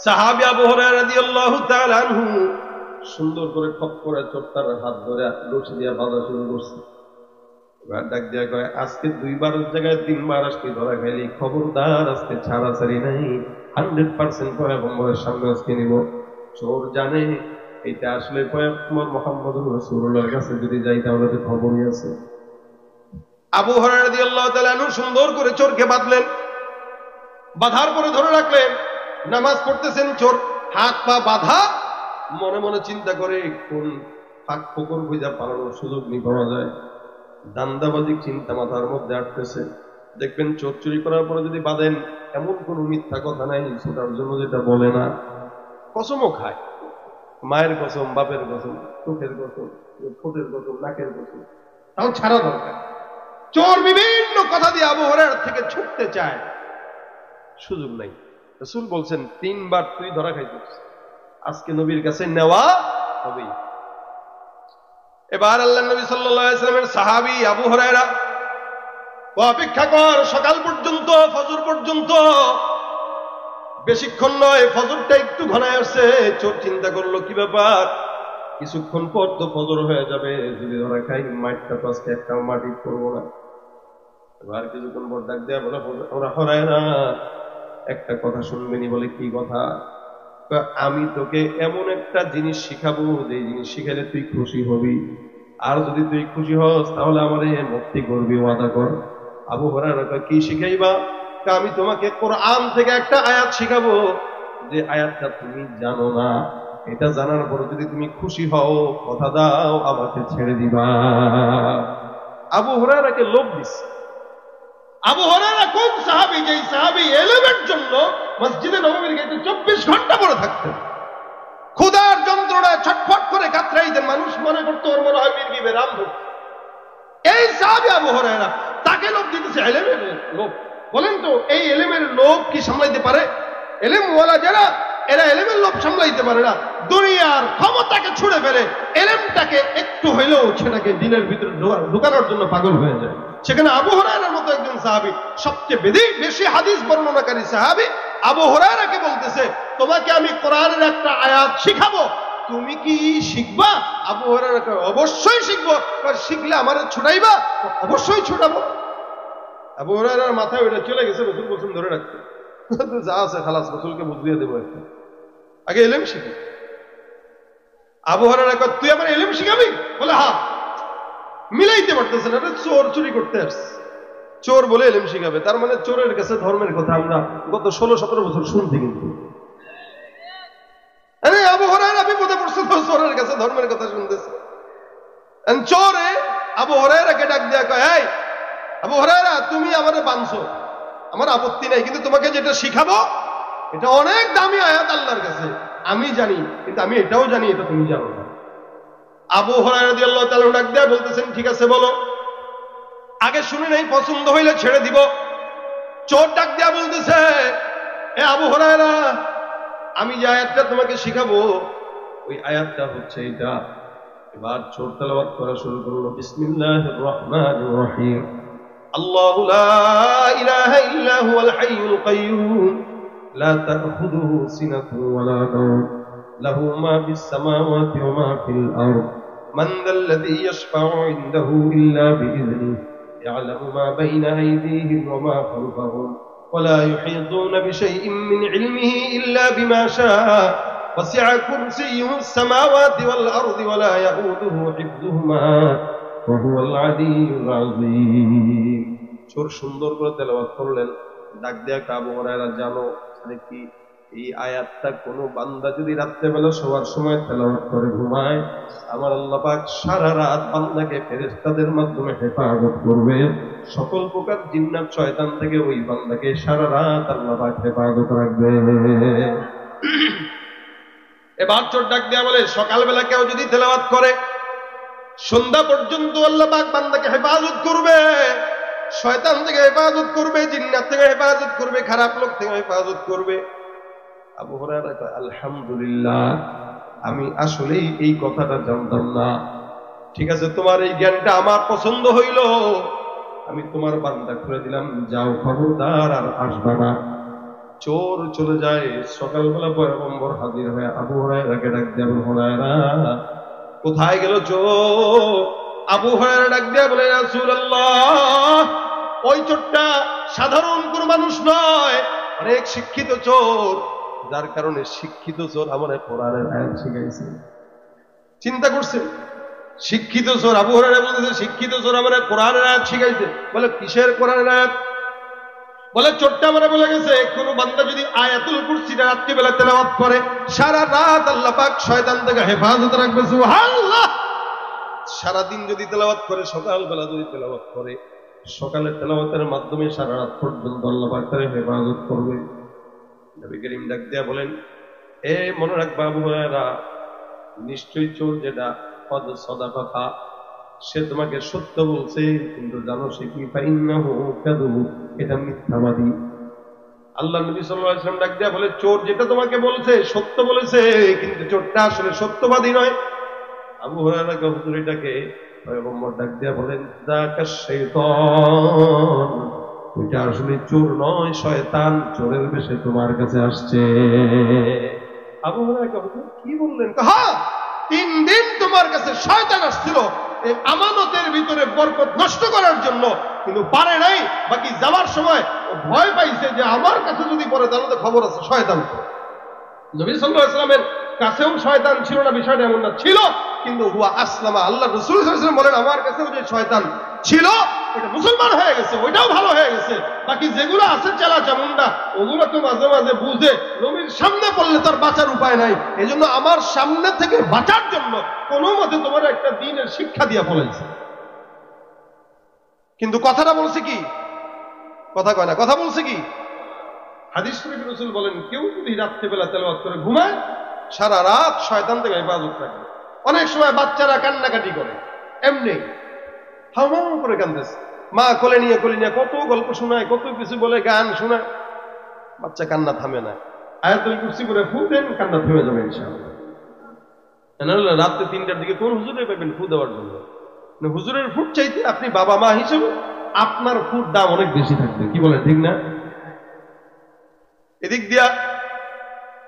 সাহাবী আবু হুরায়রা রাদিয়াল্লাহু তাআলা আনহু সুন্দর করে খপ করে চোরটার হাত ধরে রশি দিয়ে বাঁধা শুরু করছে। এবার ডাক দিয়া কয়, আজকে 2 বারের জায়গায় 3 বার আজকে ধরা খাইলি, খবরদার আজকে ছাড়াছাড়ি নাই। 100% পয়গম্বরের সামনে আজকে নিব। চোর জানে এটা আসলে পয়গম্বর মুহাম্মদুর রাসূলুল্লাহর কাছে যদি যাই তাহলে তো খবরই আছে। আবু হুরায়রা রাদিয়াল্লাহু তাআলা আনহু সুন্দর করে চোরকে বাঁধলেন। বাঁধার পরে ধরে রাখলেন। নামাজ পড়তেছেন, চোর হাত পা বাঁধা। মনে মনে চিন্তা করে কোন ফাঁক ফোকর খুঁজে পালানোর সুযোগ নিয়ে পাওয়া যায়। দান্দাবাজিক চিন্তা মাথার মধ্যে আসতেছে। দেখবেন চোর চুরি করার পরে যদি বাঁধেন, এমন কোন মিথ্যা কথা নাই ছোটার জন্য যেটা বলে না। কসমও খায়, মায়ের কসম, বাপের কসম, চোখের কসম, ঠোঁটের কসম, নাকের কসম, তাও ছাড়া দরকার। চোর বিভিন্ন কথা দিয়ে আবু হুরায়রা থেকে ছুটতে চায়, সুযোগ নাই। রাসূল বলছেন 3 বার তুই ধরা খাইছিস, আজকে নবীর কাছে নেওয়া হবেই। এবার আল্লাহর নবী সাল্লাল্লাহু আলাইহি ওয়াসাল্লামের সাহাবী আবু হুরায়রা, ও অপেক্ষা কর সকাল পর্যন্ত, ফজর পর্যন্ত। বেশিক্ষণ নয়, ফজরটা একটু ঘনায় আসছে। চোর চিন্তা করলো কি ব্যাপার, কিছুক্ষণ পর তো ফজর হয়ে যাবে, যদি ধরা খাই মাঠটা তো আজকে একটা মাটি করবো না। এবার কিছুক্ষণ পর ডাক দেয়া বলে, ওরা হুরায়রা একটা কথা শুনবেনি। বলে কি কথা? আমি তোকে এমন একটা জিনিস শিখাবো, যে জিনিস শিখালে তুই খুশি হবি, আর যদি তুই খুশি হস তাহলে আমারে মুক্তি করবি, ওয়াদা কর। আবু হুরায়রা কি শিখাইবা? আমি তোমাকে কোরআন থেকে একটা আয়াত শিখাবো, যে আয়াতটা তুমি জানো না। এটা জানার পর যদি তুমি খুশি হও, কথা দাও আমাকে ছেড়ে দিবা। আবু হুরায়রাকে লোভ দিচ্ছে। আবু হুরায়রা কোন সাহাবী, যেই সাহাবী ইলমের জন্য মসজিদে নববীর গেটে 24 ঘন্টা পড়ে থাকতেন, ক্ষুধার যন্ত্রণায় ছটফট করে কাতরাইতেন। মানুষ মনে করতো ওর মনে হয় মির্গিবে রাম ধরছে। এই সাহাবী আবু হুরায়রা, তাকে লোভ দিতেছে ইলমের লোভ। বলেন তো এই ইলমের লোভ কি সামলাইতে পারে? ইলমওয়ালা যারা, এরা ইলমের লোভ সামলাইতে পারে না। দুনিয়ার ক্ষমতাকে ছুড়ে ফেলে ইলমটাকে একটু হইলেও সেটাকে দিনের ভিতরে ঢুকানোর জন্য পাগল হয়ে যায়। সেখানে আবু হুরায়রার মতো একজন সাহাবী, সবচেয়ে বেশি হাদিস বর্ণনাকারী সাহাবী, আবু হুরায়রাকে বলতেছে, তোমাকে আমি কোরআনের একটা আয়াত শিখাবো, তুমি কি শিখবা? আবু হুরায়রা কয়, অবশ্যই শিখবো। শিখলে আমারে ছুটাইবা? অবশ্যই ছুটাবো। আবু হুরায়রার মাথায় ওইটা চলে গেছে। রাসূল বলছেন ধরে রাখতে, যা আছে খালাস, রাসূলকে বুঝিয়ে দেবো একটা, আগে ইলম শিখি। আবু হুরায়রা কয়, তুই আমার ইলম শিখাবি? বলে হ্যাঁ। মিলাইতে পারতেছে না, চোর চুরি করতে আসছে, চোর বলে ইলম শিখাবে। তার মানে চোরের কাছে ধর্মের কথা আমরা গত 16-17 বছর শুনছি। কিন্তু আবু হুরায়রা বিপদে পড়ছে, তো চোরের কাছে ধর্মের কথা শুনতেছে। চোরে আবু হুরায়রাকে ডাক দেয়া কয়, এই আবু হুরায়রা, তুমি আমারে বানছো, আমার আপত্তি নাই, কিন্তু তোমাকে যেটা শিখাবো এটা অনেক দামি আয়াত আল্লাহর কাছে, আমি জানি, কিন্তু আমি এটাও জানি এটা তুমি জানো না। আবু হুরায়রা রাদিয়াল্লাহু তাআলা ডাক দেয়া বলতেছেন, ঠিক আছে বলো। আগে শুনে নেই, পছন্দ হইলে ছেড়ে দিব। চোর ডাক দেয়া বলতেছে, এ আবু হুরায়রা, আমি যে আয়াতটা তোমাকে শিখাবো ওই আয়াতটা হচ্ছে এটা। এবার চোর তেলাওয়াত করা শুরু করলো, বিসমিল্লাহির রহমানির রহিম, আল্লাহু লা ইলাহা ইল্লা হুয়াল হাইয়ুল কাইয়্যুম লা তাখুযুহু সিনাতুন ওয়া লা নাওম লাহু মা ফিস সামাওয়াতি ওয়া মা ফিল আরদ মান যাল্লাযী ইয়াশফা'ু ইনদাহু ইল্লা বিইذনিহি ইয়া'লামু মা বাইনা আইদিহিম ওয়া মা খালফাহুম ولا يحيطون بشيء من علمه إلا بما شاء وسع كرسيه السماوات والأرض ولا يؤوده حفظهما وهو العلي العظيم সুর সুন্দর করে তেলাওয়াত করলেন। ডাক দিয়া আবু হুরায়রা, জানো কি এই আয়াতটা কোন বান্দা যদি রাত্রেবেলা শোয়ার সময় তেলাওয়াত করে ঘুমায়, আমার আল্লাহ পাক সারা রাত বান্দাকে ফেরেশতাদের মাধ্যমে হেফাজত করবে, সকল প্রকার জিন্নাত শয়তান থেকে ওই বান্দাকে সারা রাত আল্লাহ পাক হেফাজত রাখবে। এবার চোর ডাক দেয়া বলে, সকালবেলা কেউ যদি তেলাওয়াত করে সন্ধ্যা পর্যন্ত আল্লাহ পাক বান্দাকে হেফাজত করবে, শয়তান থেকে হেফাজত করবে, জিন্নাত থেকে হেফাজত করবে, খারাপ লোক থেকে হেফাজত করবে। আবু হুরায়রা কয়, আলহামদুলিল্লাহ, আমি আসলেই এই কথাটা জানতাম না। ঠিক আছে, তোমার এই জ্ঞানটা আমার পছন্দ হইল, আমি তোমার বান্দা করে দিলাম, যাও খবরদার আর আসবা না। চোর চলে যায়। সকালবেলা পয়গম্বর হাজির হয়ে আবু হুরায়রাকে ডাক দিয়ে, আবু হুরায়রা কোথায় গেল চোর? আবু হুরায়রা ডাক দিয়ে বলে, রাসূলুল্লাহ, ওই চোরটা সাধারণ কোন মানুষ নয়, অনেক শিক্ষিত চোর, যার কারণে শিক্ষিত চোর আমার কোরআনের আয়াত শিখাইছে। চিন্তা করছে, শিক্ষিত চোর। আবু হুরায়রা বলতেছে, শিক্ষিত চোর আমার কোরআনের আয়াত শিখাইছে। বলে, কিসের কোরআনের আয়াত? বলে, চোরটা আমরা বলে গেছে কোন বান্দা যদি আয়াতুল কুরসিটা রাত্রিবেলা তেলাওয়াত করে সারা রাত আল্লাহ পাক শয়তান থেকে হেফাজত রাখবে। সুবহানাল্লাহ। সারাদিন যদি তেলাওয়াত করে, সকালবেলা যদি তেলাওয়াত করে, সকালের তেলাওয়াতের মাধ্যমে সারা রাত পর্যন্ত আল্লাহ পাক তার হেফাজত করবে। নবী করিম ডাক দিয়া বলেন, এ মনে রাখবা আবু হুরায়রা, নিশ্চয়ই চোর যেটা কদ সাদাকা, সে তোমাকে সত্য বলছে, কিন্তু জানো সে কি? ফাইন্নাহু কাযুব, এটা মিথ্যাবাদী। আল্লাহ নবী সাল্লাল্লাহু আলাইহি ওয়াসাল্লাম ডাক দিয়া বলে, চোর যেটা তোমাকে বলছে সত্য বলেছে, কিন্তু চোরটা আসলে সত্যবাদী নয়। আবু হুরায়রা হুজুরিটাকে পয়গম্বর ডাক দিয়া বলেন, যাকা শাইতান, ওইটা আসলে চোর নয়, শয়তান চোরের বেশে তোমার কাছে আসছে। আবু হুরায়রা হুজুর কি বললেন? হ্যাঁ, 3 দিন তোমার কাছে শয়তান আসছিল এই আমানতের ভিতরে বরকত নষ্ট করার জন্য, কিন্তু পারে নাই। বাকি যাওয়ার সময় ভয় পাইছে যে আমার কাছে যদি পড়ে তাহলে তো খবর আছে শয়তান। নবী সাল্লাল্লাহু আলাইহি ওয়াসাল্লামের কাছেও শয়তান ছিল না, বিষয়টা এমন না, ছিল, কিন্তু হুয়া আসলামা। আল্লাহ রাসূল সাল্লাল্লাহু আলাইহি ওয়াসাল্লাম বলেন, আমার কাছেও যে শয়তান ছিল ওটা মুসলমান হয়ে গেছে, ওইটাও ভালো হয়ে গেছে। বাকি যেগুলো আছে চেলা চামুন্ডা, ওগুলো তো মাঝে মাঝে বুঝে নবীর সামনে পড়লে তার বাঁচার উপায় নাই। এই জন্য আমার সামনে থেকে বাঁচার জন্য কোনো মতে তোমার একটা দ্বীনের শিক্ষা দিয়া ফলাইছে। কিন্তু কথাটা বলছে কি? কথা কয় না, কথা বলছে কি? হাদিস শরীফ রাসূল বলেন, কেউ যদি রাত্রিবেলা তেলাওয়াত করে ঘুমায় সারা রাত শয়তান থেকে হেফাজত রাখবে। অনেক সময় বাচ্চারা কান্নাকাটি করে, এমনি হাওমাও করে কান্দেছে, মা কোলে নিয়ে কত গল্প শোনায়, কত কিছু বলে, গান শোনায়, বাচ্চা কান্না থামে না। আয়াতুল কুরসি করে ফু দেন, কান্না থেমে যাবে ইনশাআল্লাহ। রাত্রে 3টার দিকে কোন হুজুরে পাবেন ফু দেওয়ার জন্য? হুজুরের ফুট চাইতে আপনি বাবা মা হিসেবে আপনার ফুট দাম অনেক বেশি থাকবে। কি বলে, ঠিক না? এদিক দিয়া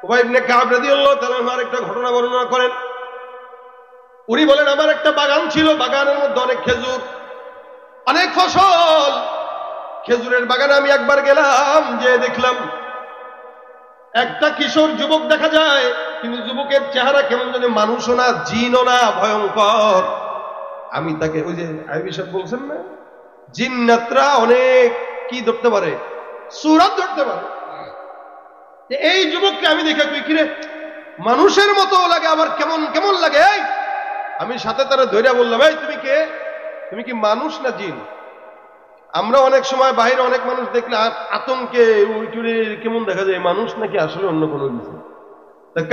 উবাই ইবনে কাব রাদিয়াল্লাহু তাআলা আনহু একটা ঘটনা বর্ণনা করেন। উনি বলেন, আমার একটা বাগান ছিল, বাগানের মধ্যে অনেক খেজুর, অনেক ফসল। খেজুরের বাগানে আমি একবার গেলাম, যে দেখলাম একটা কিশোর যুবক দেখা যায়, কিন্তু যুবকের চেহারা কেমন যেন মানুষও না, জিনও না, ভয়ঙ্কর। আমি তাকে, ওই যে আইবি সাহেব বলছেন না, জিন্নাতরা অনেক কি ধরতে পারে, সূরাত ধরতে পারে। এই যুবককে আমি দেখে কই, কিরে মানুষের মতো লাগে, আবার কেমন কেমন লাগে। আমি সাথে তারা ধৈর্য বললাম, এই তুমি কে? তুমি কি মানুষ না জিন? আমরা অনেক সময় বাইরে অনেক মানুষ দেখলে আতঙ্কে উইটুরে কেমন দেখা যায়, মানুষ নাকি আসলে অন্য কোনো কিছু।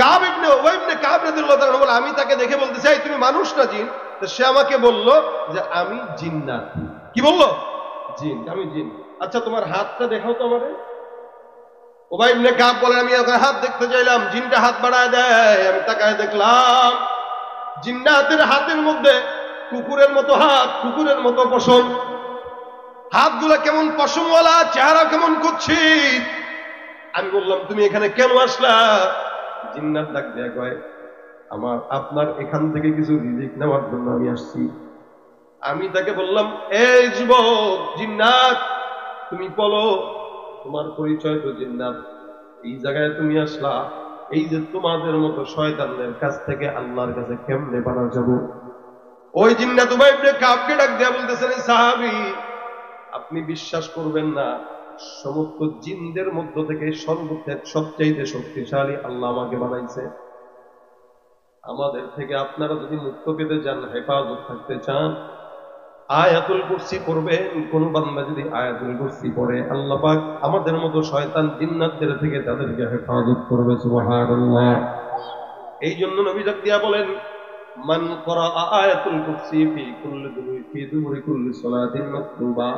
কাব ইবনে উবাই ইবনে কাব রাদিয়াল্লাহু তাআলা বলে, আমি তাকে দেখে বলতে চাই, তুমি মানুষ না জিন? তো সে আমাকে বলল যে আমি জিন্নাত। কি বললো? জিন। আমি জিন। আচ্ছা, তোমার হাতটা দেখাও তো আমারে। উবাই ইবনে কাব বলেন, আমি ওখানে হাত দেখতে চাইলাম, জিনটা হাত বাড়ায় দেয়, আমি তাকায় দেখলাম জিন্নাতের হাতের মধ্যে কুকুরের মতো হাত, কুকুরের মতো পশম, হাতগুলা কেমন পশমওয়ালা, চেহারা কেমন কুৎসিত। আমি বললাম, তুমি এখানে কেন আসলা? জিন্নাত ডাক দেয়া কয়, আপনার এখান থেকে কিছু রিজিক নেওয়ার জন্য আমি আসছি। আমি তাকে বললাম, এই যুবক জিন্নাত, তুমি বলো তোমার পরিচয় তো জিন্নাত, এই জায়গায় তুমি আসলা, এই যে তোমাদের মতো শয়তানদের কাছ থেকে আল্লাহর কাছে কেমনে পারা যাব? ওই জিন্নাত উবাই ইবনে কাবকে ডাক দিয়া বলতেছেন, সাহাবী আপনি বিশ্বাস করবেন না, সমস্ত জিনদের মধ্য থেকে সবচাইতে শক্তিশালী আল্লাহ আমাকে বানাইছে। আমাদের থেকে আপনারা যদি মুক্ত পেতে চান, হেফাজত থাকতে চান, আয়াতুল কুরসি পড়বেন। কোন বান্দা যদি আয়াতুল কুরসি পড়ে, আল্লাহ পাক আমাদের মতো শয়তান জিন্নাতদের থেকে তাদেরকে হেফাজত করবে। সুবহানাল্লাহ। এই জন্য নবী ডাক দিয়া বলেন, মান করা আয়াতুল কুরসি ফি দুবুরি কুল্লি সালাতিন মাকতুবা,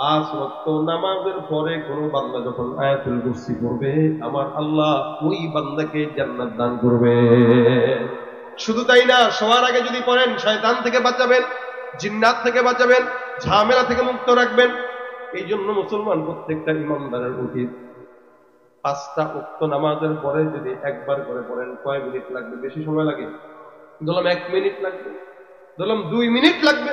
5 ওয়াক্ত নামাজের পরে কোন বান্দা যখন আয়াতুল কুরসি পড়বে, আমার আল্লাহ ওই বান্দাকে জান্নাত দান করবে। শুধু তাই না, শোয়ার আগে যদি পড়েন, শয়তান থেকে বাঁচাবেন, জিন্নাত থেকে বাঁচাবেন, ঝামেলা থেকে মুক্ত রাখবেন। এই জন্য মুসলমান প্রত্যেকটা ইমানদারের উচিত 5টা ওয়াক্ত নামাজের পরে যদি একবার করে পড়েন, কয় মিনিট লাগবে? বেশি সময় লাগে? ধরলাম 1 মিনিট লাগবে, ধরলাম 2 মিনিট লাগবে,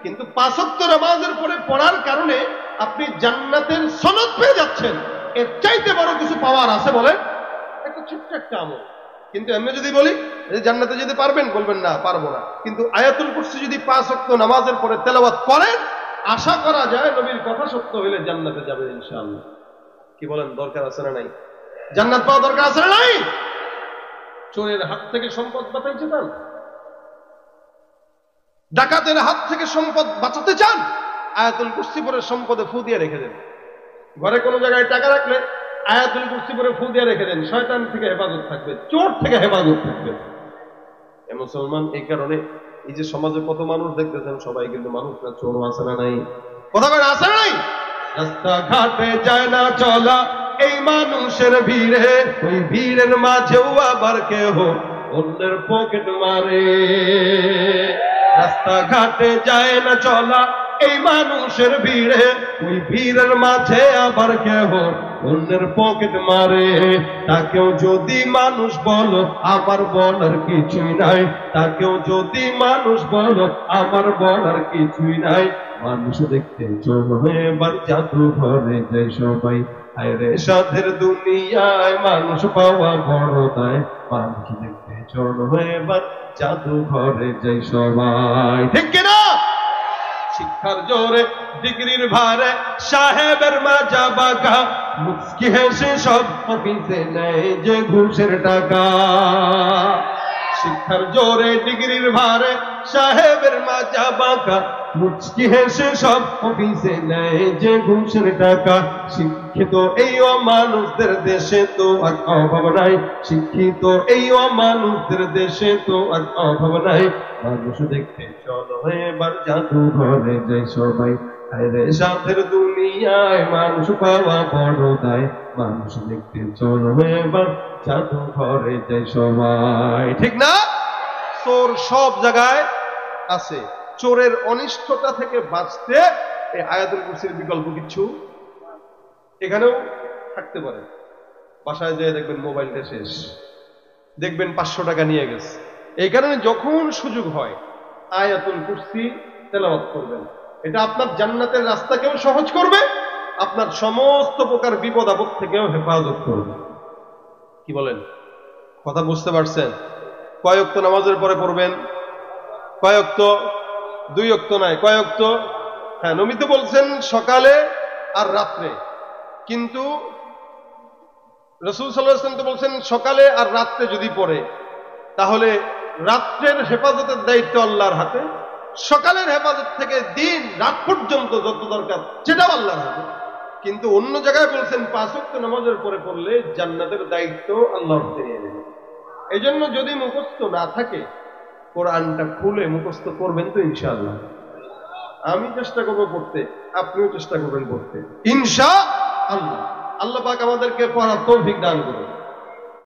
কিন্তু 5 ওয়াক্ত নামাজের পরে পড়ার কারণে আপনি জান্নাতের সনদ পেয়ে যাচ্ছেন। এর চাইতে বড় কিছু পাওয়ার আছে? বলেন। একটা ছোট্ট একটা আমল। কিন্তু এমনি যদি বলি যে জান্নাতে যেতে পারবেন, বলবেন না পারবো না। কিন্তু আয়াতুল কুরসি যদি 5 ওয়াক্ত নামাজের পরে তেলাওয়াত করেন, আশা করা যায় নবীর কথা সত্য হইলে জান্নাতে যাবেন ইনশাআল্লাহ। কি বলেন? দরকার আছে না নাই? জান্নাত পাওয়া দরকার আছে না নাই? চোরের হাত থেকে সম্পদ বাঁচাইতে চান? ডাকাতের হাত থেকে সম্পদ বাঁচাতে চান? আয়াতুল কুরসি পরে সম্পদে ফু দিয়ে রেখে দেন। ঘরে কোনো জায়গায় টাকা রাখলে আয়াতুল কুরসি পরে ফু দিয়ে রেখে দেন, শয়তান থেকে হেফাজত থাকবে, চোর থেকে হেফাজত থাকবে। এ মুসলমান, এই কারণে এই যে সমাজে কত মানুষ দেখতেছেন, সবাই কিন্তু মানুষ না, চোর আছে না নাই? কথা বলে আছে না নাই? রাস্তাঘাটে যায় না চলা এই মানুষের ভিড়ে, ওই ভিড়ের মাঝেও আবার কেহ অন্যের পকেট মারে। রাস্তাঘাটে যায় না চলা এই মানুষের ভিড়ে, ওই ভিড়ের মাঝে আবার কেহ অন্যের পকেট মারে। তাকেও যদি মানুষ বলো, আমার বলার কিছুই নাই। তাকেও যদি মানুষ বলো, আমার বলার কিছুই নাই। মানুষ দেখতে চলো এবার জাদু ঘরে যায় সবাই। আরে সাধের দুনিয়ায় মানুষ পাওয়া বড় দায়। মানুষ দেখতে চলো এবার জাদু ঘরে যায় সবাই। ঠিক কিনা? শিক্ষার জোরে, ডিগ্রির ভারে, সাহেবের মাজা বাঁকা, মুচকি হেসে সব অফিসে নেয় যে ঘুষের টাকা। শিক্ষার জোরে, ডিগ্রির ভারে, সাহেবের মাজা বাঁকা, মুচকি হেসে সব অফিসে নেয় যে ঘুষের টাকা। শিক্ষিত এই অমানুষদের দেশে তো আর অভাব নাই। শিক্ষিত এই অমানুষদের দেশে তো আর অভাব নাই। মানুষ দেখতে চলো এবার জাদু ঘরে যাই সবাই। আরে সাথের দুনিয়ায় মানুষ পাওয়া বড় দায়। মানুষ দেখতে চলো এবার জাদু ঘরে যাই সবাই। ঠিক না? চোর সব জায়গায় আছে। চোরের অনিষ্টতা থেকে বাঁচতে এই আয়াতুল কুরসির বিকল্প কিছু এখানেও থাকতে পারে। বাসায় যেয়ে দেখবেন মোবাইলটা শেষ, দেখবেন 500 টাকা নিয়ে গেছে। এই কারণে যখন সুযোগ হয় আয়াতুল কুরসি তেলাওয়াত করবেন। এটা আপনার জান্নাতের রাস্তাকেও সহজ করবে, আপনার সমস্ত প্রকার বিপদ আপদ থেকেও হেফাজত করবে। কি বলেন? কথা বুঝতে পারছেন? কয় ওয়াক্ত নামাজের পরে পড়বেন? কয় ওয়াক্ত? 2 ওয়াক্ত নাই, কয় ওয়াক্ত? হ্যাঁ, নবী তো বলছেন সকালে আর রাত্রে, কিন্তু রাসূল সাল্লাল্লাহু আলাইহি ওয়াসাল্লাম তো বলছেন সকালে আর রাত্রে যদি পড়ে, তাহলে রাত্রের হেফাজতের দায়িত্ব আল্লাহর হাতে, সকালের হেফাজত থেকে দিন রাত পর্যন্ত যত দরকার সেটাও আল্লাহর হাতে। কিন্তু অন্য জায়গায় বলছেন 5 ওয়াক্ত নামাজের পরে পড়লে জান্নাতের দায়িত্ব আল্লাহর হাতে নিয়ে নেবেন। এই জন্য যদি মুখস্থ না থাকে, কোরআনটা খুলে মুখস্থ করবেন তো ইনশাআল্লাহ। আমি চেষ্টা করবো পড়তে, আপনিও চেষ্টা করবেন পড়তে ইনশাআল্লাহ। আল্লাহ পাক আমাদেরকে পড়ার তৌফিক দান করুন।